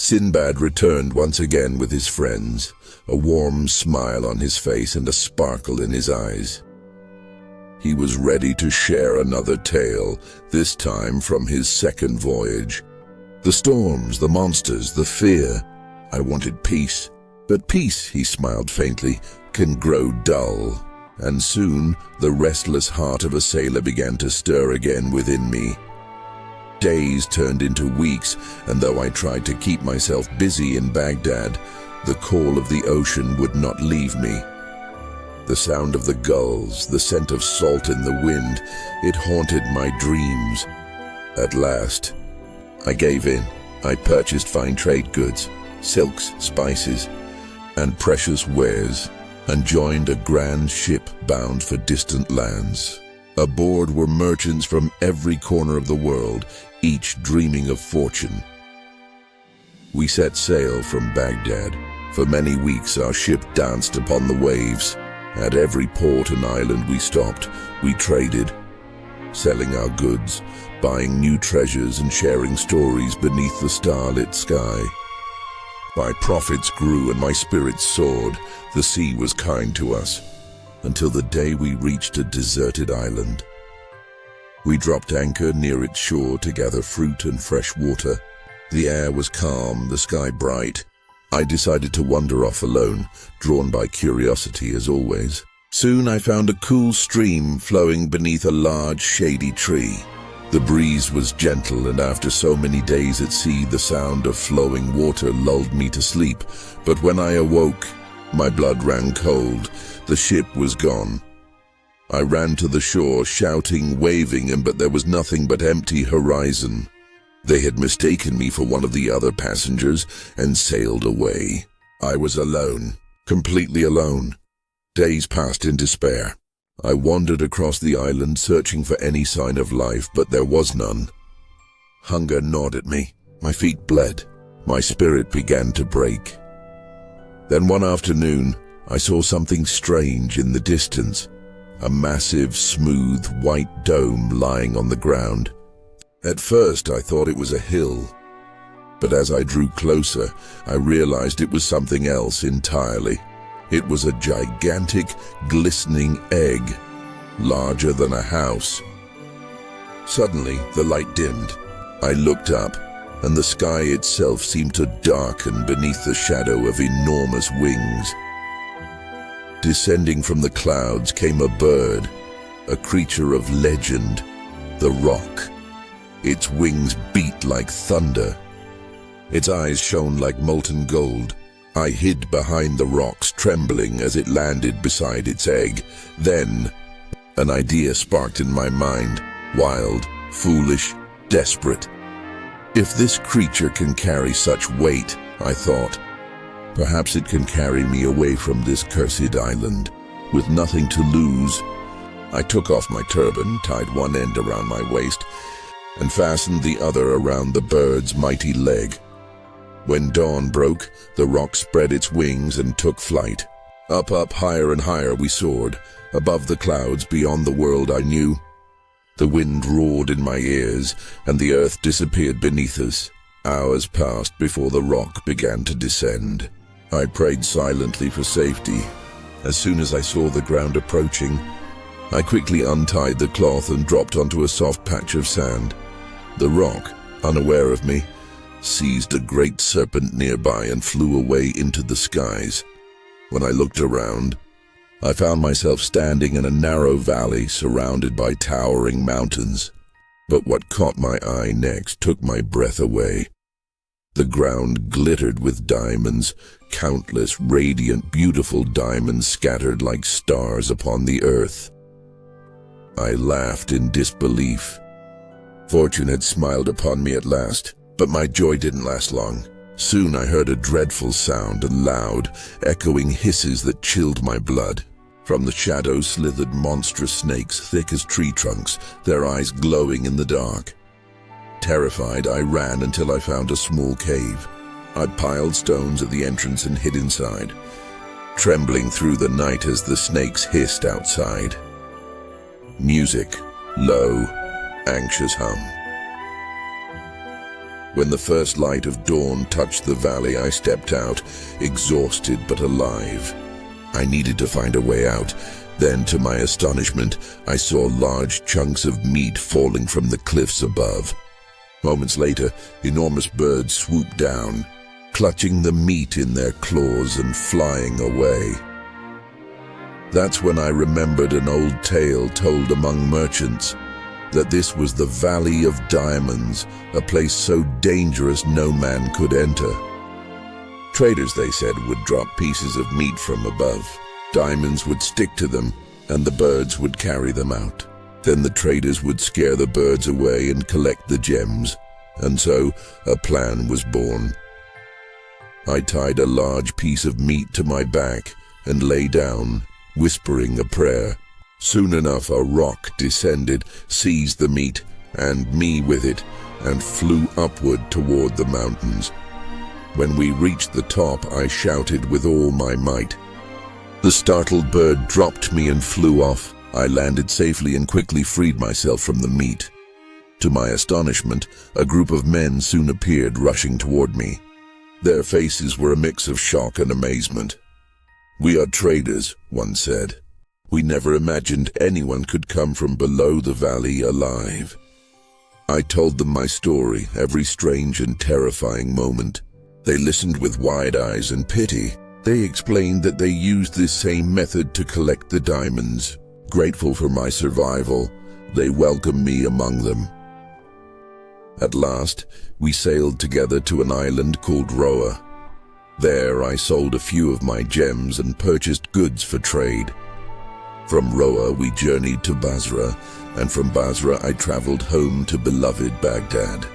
Sinbad returned once again with his friends, a warm smile on his face and a sparkle in his eyes. He was ready to share another tale, this time from his second voyage. The storms, the monsters, the fear. I wanted peace. But peace, he smiled faintly, can grow dull. And soon, the restless heart of a sailor began to stir again within me. Days turned into weeks, and though I tried to keep myself busy in Baghdad, the call of the ocean would not leave me. The sound of the gulls, the scent of salt in the wind, it haunted my dreams. At last, I gave in. I purchased fine trade goods, silks, spices, and precious wares, and joined a grand ship bound for distant lands. Aboard were merchants from every corner of the world, each dreaming of fortune. We set sail from Baghdad. For many weeks our ship danced upon the waves. At every port and island we stopped, we traded, selling our goods, buying new treasures and sharing stories beneath the starlit sky. My profits grew and my spirits soared. The sea was kind to us, until the day we reached a deserted island. We dropped anchor near its shore to gather fruit and fresh water. The air was calm, the sky bright. I decided to wander off alone, drawn by curiosity as always. Soon I found a cool stream flowing beneath a large shady tree. The breeze was gentle, and after so many days at sea, the sound of flowing water lulled me to sleep. But when I awoke, my blood ran cold. The ship was gone. I ran to the shore, shouting, waving, but there was nothing but empty horizon. They had mistaken me for one of the other passengers and sailed away. I was alone, completely alone. Days passed in despair. I wandered across the island searching for any sign of life, but there was none. Hunger gnawed at me. My feet bled. My spirit began to break. Then one afternoon, I saw something strange in the distance. A massive, smooth, white dome lying on the ground. At first, I thought it was a hill. But as I drew closer, I realized it was something else entirely. It was a gigantic, glistening egg, larger than a house. Suddenly, the light dimmed. I looked up, and the sky itself seemed to darken beneath the shadow of enormous wings. Descending from the clouds came a bird, a creature of legend, the roc. Its wings beat like thunder. Its eyes shone like molten gold. I hid behind the rocks, trembling as it landed beside its egg. Then, an idea sparked in my mind, wild, foolish, desperate. If this creature can carry such weight, I thought, perhaps it can carry me away from this cursed island. With nothing to lose, I took off my turban, tied one end around my waist, and fastened the other around the bird's mighty leg. When dawn broke, the roc spread its wings and took flight. Up, higher and higher we soared, above the clouds beyond the world I knew. The wind roared in my ears, and the earth disappeared beneath us. Hours passed before the roc began to descend. I prayed silently for safety. As soon as I saw the ground approaching, I quickly untied the cloth and dropped onto a soft patch of sand. The roc, unaware of me, seized a great serpent nearby and flew away into the skies. When I looked around, I found myself standing in a narrow valley surrounded by towering mountains. But what caught my eye next took my breath away. The ground glittered with diamonds, countless radiant, beautiful diamonds scattered like stars upon the earth. I laughed in disbelief. Fortune had smiled upon me at last, but my joy didn't last long. Soon I heard a dreadful sound and loud, echoing hisses that chilled my blood. From the shadows slithered monstrous snakes thick as tree trunks, their eyes glowing in the dark. Terrified, I ran until I found a small cave. I piled stones at the entrance and hid inside, trembling through the night as the snakes hissed outside. Music, low, anxious hum. When the first light of dawn touched the valley, I stepped out, exhausted but alive. I needed to find a way out. Then, to my astonishment, I saw large chunks of meat falling from the cliffs above. Moments later, enormous birds swooped down, clutching the meat in their claws and flying away. That's when I remembered an old tale told among merchants, that this was the Valley of Diamonds, a place so dangerous no man could enter. Traders, they said, would drop pieces of meat from above. Diamonds would stick to them, and the birds would carry them out. Then the traders would scare the birds away and collect the gems, and so a plan was born. I tied a large piece of meat to my back and lay down, whispering a prayer. Soon enough, a rock descended, seized the meat, and me with it, and flew upward toward the mountains. When we reached the top, I shouted with all my might. The startled bird dropped me and flew off. I landed safely and quickly freed myself from the meat. To my astonishment, a group of men soon appeared, rushing toward me. Their faces were a mix of shock and amazement. "We are traders," one said. "We never imagined anyone could come from below the valley alive." I told them my story, every strange and terrifying moment. They listened with wide eyes and pity. They explained that they used this same method to collect the diamonds. Grateful for my survival, they welcomed me among them. At last, we sailed together to an island called Roa. There, I sold a few of my gems and purchased goods for trade. From Roa, we journeyed to Basra, and from Basra, I traveled home to beloved Baghdad.